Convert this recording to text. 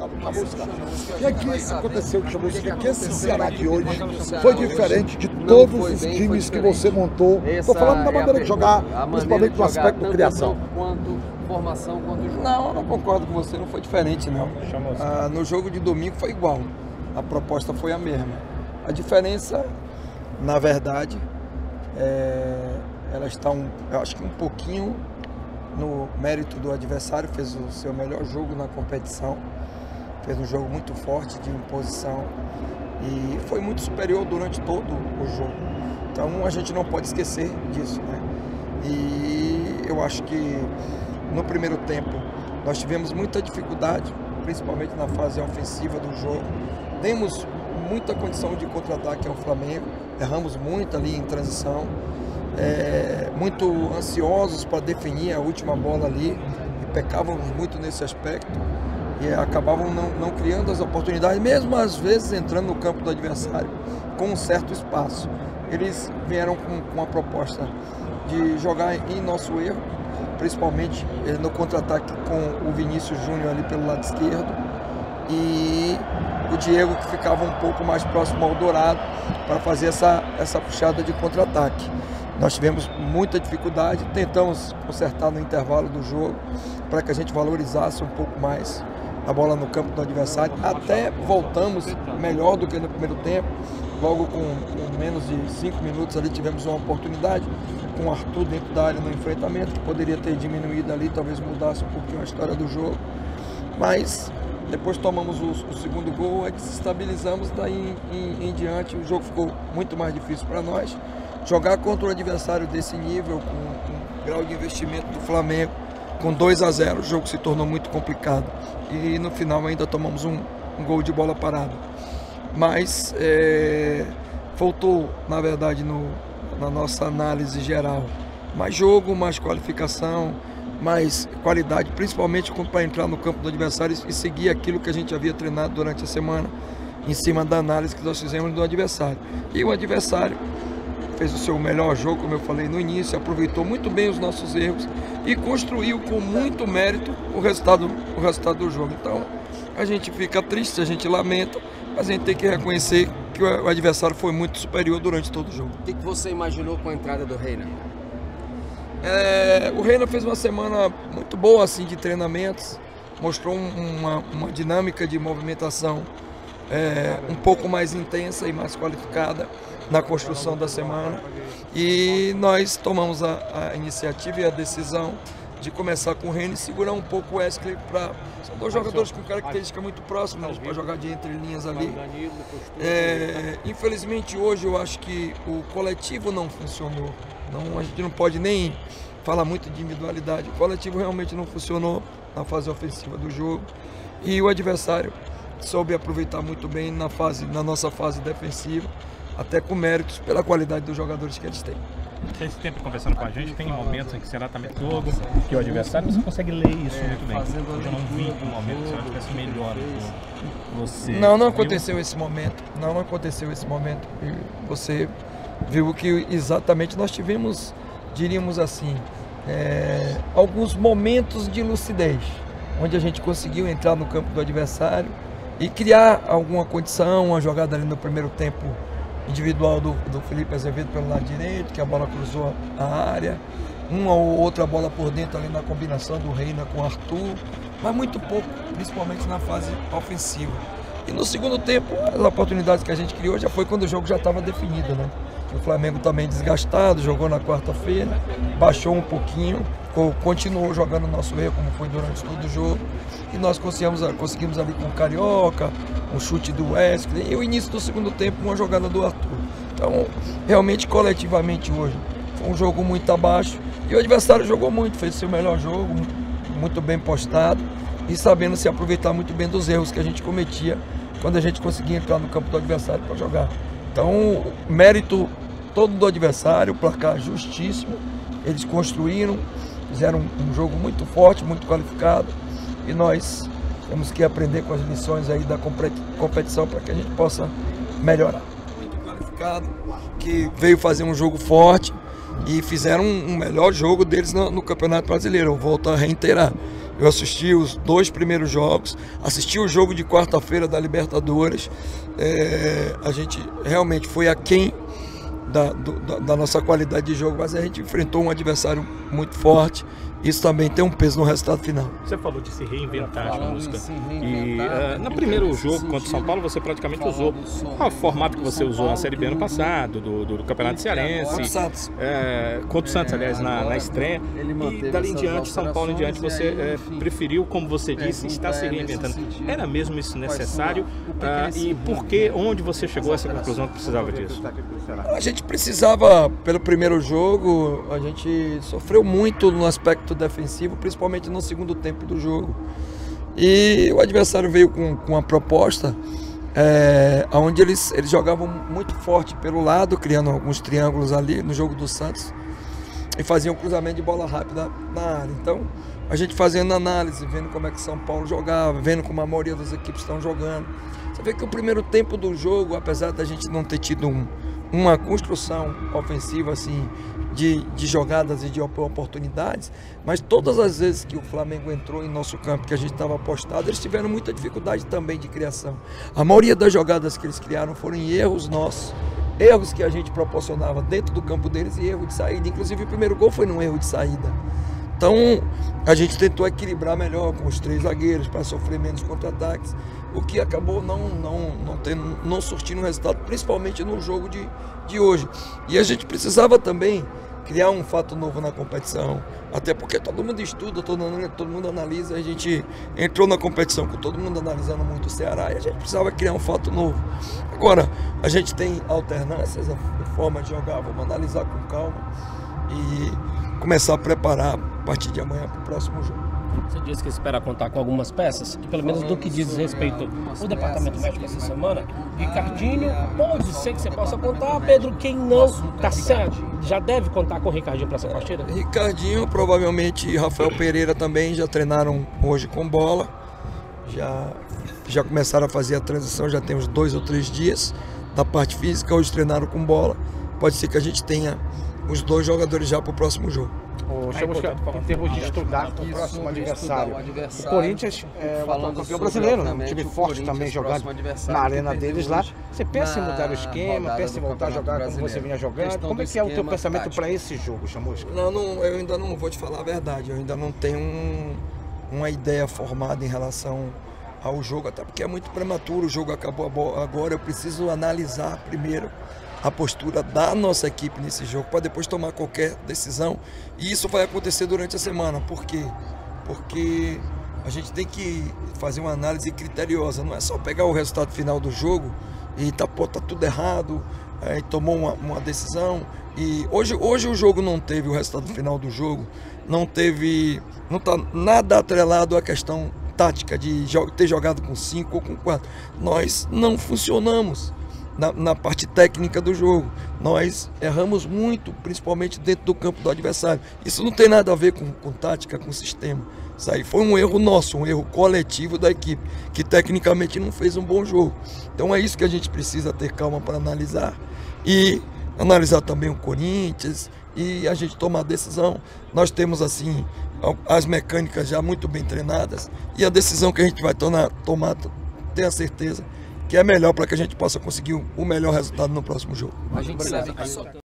Chamusca. O que aconteceu com o Chamusca? Que esse Ceará de hoje foi diferente de todos os times que você montou? Estou falando da maneira de jogar, principalmente no aspecto de criação. Formação quanto jogo. Não, eu não concordo com você, não foi diferente não. No jogo de domingo foi igual, a proposta foi a mesma. A diferença, na verdade, ela está eu acho que um pouquinho no mérito do adversário, fez o seu melhor jogo na competição, fez um jogo muito forte de imposição e foi muito superior durante todo o jogo. Então a gente não pode esquecer disso, né? E eu acho que no primeiro tempo nós tivemos muita dificuldade, principalmente na fase ofensiva do jogo. Demos muita condição de contra-ataque ao Flamengo, erramos muito ali em transição, muito ansiosos para definir a última bola ali, e pecávamos muito nesse aspecto e acabavam não criando as oportunidades, mesmo às vezes entrando no campo do adversário com um certo espaço. Eles vieram com a proposta de jogar em nosso erro, principalmente no contra-ataque com o Vinícius Júnior ali pelo lado esquerdo e o Diego, que ficava um pouco mais próximo ao Dourado para fazer essa puxada de contra-ataque. Nós tivemos muita dificuldade, tentamos consertar no intervalo do jogo para que a gente valorizasse um pouco mais a bola no campo do adversário. Até voltamos melhor do que no primeiro tempo, logo com menos de 5 minutos ali tivemos uma oportunidade com o Arthur dentro da área no enfrentamento, que poderia ter diminuído ali, talvez mudasse um pouquinho a história do jogo, mas depois tomamos o segundo gol, aí desestabilizamos, daí em diante o jogo ficou muito mais difícil para nós. Jogar contra um adversário desse nível, com o grau de investimento do Flamengo, com 2-0, o jogo se tornou muito complicado e no final ainda tomamos um gol de bola parada. Mas faltou, na verdade, na nossa análise geral, mais jogo, mais qualificação, mais qualidade, principalmente para entrar no campo do adversário e seguir aquilo que a gente havia treinado durante a semana, em cima da análise que nós fizemos do adversário. E o adversário fez o seu melhor jogo, como eu falei no início, aproveitou muito bem os nossos erros e construiu com muito mérito o resultado do jogo. Então a gente fica triste, a gente lamenta, mas a gente tem que reconhecer que o adversário foi muito superior durante todo o jogo. O que você imaginou com a entrada do Reina? O Reina fez uma semana muito boa assim, de treinamentos, mostrou uma dinâmica de movimentação um pouco mais intensa e mais qualificada na construção da semana, e nós tomamos a iniciativa e a decisão de começar com o Reina e segurar um pouco o Wesley. São dois jogadores com característica muito próximas para jogar de entre linhas ali. Infelizmente hoje eu acho que o coletivo não funcionou. A gente não pode nem falar muito de individualidade. O coletivo realmente não funcionou na fase ofensiva do jogo e o adversário soube aproveitar muito bem na nossa fase defensiva, até com méritos pela qualidade dos jogadores que eles têm. Vocês sempre conversando com a gente, tem momentos em que será também jogo, que o adversário, você consegue ler isso muito bem. Eu já não vi um momento que você tivesse melhor que você. Não aconteceu esse momento. Não aconteceu esse momento. E você viu que exatamente nós tivemos, diríamos assim, alguns momentos de lucidez, onde a gente conseguiu entrar no campo do adversário e criar alguma condição, uma jogada ali no primeiro tempo individual do Felipe Azevedo pelo lado direito, que a bola cruzou a área, uma ou outra bola por dentro ali na combinação do Reina com o Arthur, mas muito pouco, principalmente na fase ofensiva. E no segundo tempo, as oportunidades que a gente criou já foi quando o jogo já estava definido, né? O Flamengo também desgastado, jogou na quarta-feira, baixou um pouquinho, continuou jogando o nosso erro como foi durante todo o jogo, e nós conseguimos ali com o Carioca, um chute do Wesley e o início do segundo tempo uma jogada do Arthur. Então realmente coletivamente hoje foi um jogo muito abaixo e o adversário jogou muito, fez o seu melhor jogo, muito bem postado e sabendo se aproveitar muito bem dos erros que a gente cometia quando a gente conseguia entrar no campo do adversário para jogar. Então mérito todo do adversário, placar justíssimo, eles construíram, fizeram um jogo muito forte, muito qualificado e nós temos que aprender com as lições aí da competição para que a gente possa melhorar. Muito qualificado, que veio fazer um jogo forte e fizeram um melhor jogo deles no Campeonato Brasileiro. Eu volto a reiterar. Eu assisti os 2 primeiros jogos, assisti o jogo de quarta-feira da Libertadores. A gente realmente foi aquém da nossa qualidade de jogo, mas a gente enfrentou um adversário muito forte. Isso também tem um peso no resultado final. Você falou de se reinventar, música. E no primeiro jogo contra o São Paulo, você praticamente usou o formato que você usou na Série B ano passado, do Campeonato Cearense. Contra o Santos, aliás, na estreia. E dali em diante, São Paulo em diante, você preferiu, como você disse, estar se reinventando. Era mesmo isso necessário? E por que, onde você chegou a essa conclusão que precisava disso? A gente precisava, pelo primeiro jogo, a gente sofreu muito no aspecto defensivo, principalmente no segundo tempo do jogo. E o adversário veio com uma proposta onde eles jogavam muito forte pelo lado, criando alguns triângulos ali no jogo do Santos e faziam cruzamento de bola rápida na área. Então, a gente fazendo análise, vendo como é que São Paulo jogava, vendo como a maioria das equipes estão jogando. Você vê que o primeiro tempo do jogo, apesar da gente não ter tido uma construção ofensiva assim de jogadas e de oportunidades, mas todas as vezes que o Flamengo entrou em nosso campo, que a gente estava apostado, eles tiveram muita dificuldade também de criação. A maioria das jogadas que eles criaram foram em erros nossos, erros que a gente proporcionava dentro do campo deles e erro de saída. Inclusive o primeiro gol foi num erro de saída. Então a gente tentou equilibrar melhor com os 3 zagueiros para sofrer menos contra-ataques, o que acabou não surtindo resultado, principalmente no jogo de hoje. E a gente precisava também criar um fato novo na competição, até porque todo mundo estuda, todo mundo analisa. A gente entrou na competição com todo mundo analisando muito o Ceará e a gente precisava criar um fato novo. Agora, a gente tem alternâncias, a forma de jogar, vamos analisar com calma e começar a preparar a partir de amanhã para o próximo jogo. Você disse que espera contar com algumas peças, que pelo menos do que diz respeito ao departamento médico essa semana, Ricardinho, pode ser que você possa contar, Pedro, quem não, tá certo, já deve contar com o Ricardinho para essa partida? Ricardinho, provavelmente, e Rafael Pereira também já treinaram hoje com bola, já começaram a fazer a transição, já tem uns 2 ou 3 dias da parte física, hoje treinaram com bola, pode ser que a gente tenha os 2 jogadores já para o próximo jogo. Em termos de estudar o próximo adversário, o Corinthians é o campeão brasileiro, um time forte também jogando na arena deles lá. Você pensa em mudar o esquema, pensa em voltar a jogar como você vinha jogando? Como é que é o teu pensamento para esse jogo, Chamusca? Eu ainda não vou te falar a verdade, eu ainda não tenho uma ideia formada em relação ao jogo, até porque é muito prematuro, o jogo acabou agora, eu preciso analisar primeiro a postura da nossa equipe nesse jogo para depois tomar qualquer decisão, e isso vai acontecer durante a semana. Por quê? Porque a gente tem que fazer uma análise criteriosa, não é só pegar o resultado final do jogo e tá tudo errado, e tomou uma decisão. E hoje o jogo não teve o resultado final do jogo, não tá nada atrelado à questão tática de ter jogado com 5 ou com 4. Nós não funcionamos na parte técnica do jogo, nós erramos muito, principalmente dentro do campo do adversário. Isso não tem nada a ver com tática, com sistema. Isso aí foi um erro nosso, um erro coletivo da equipe, que tecnicamente não fez um bom jogo. Então é isso que a gente precisa ter calma para analisar, e analisar também o Corinthians, e a gente tomar a decisão. Nós temos assim as mecânicas já muito bem treinadas, e a decisão que a gente vai tomar, tenha certeza que é melhor para que a gente possa conseguir o melhor resultado no próximo jogo. A gente sabe que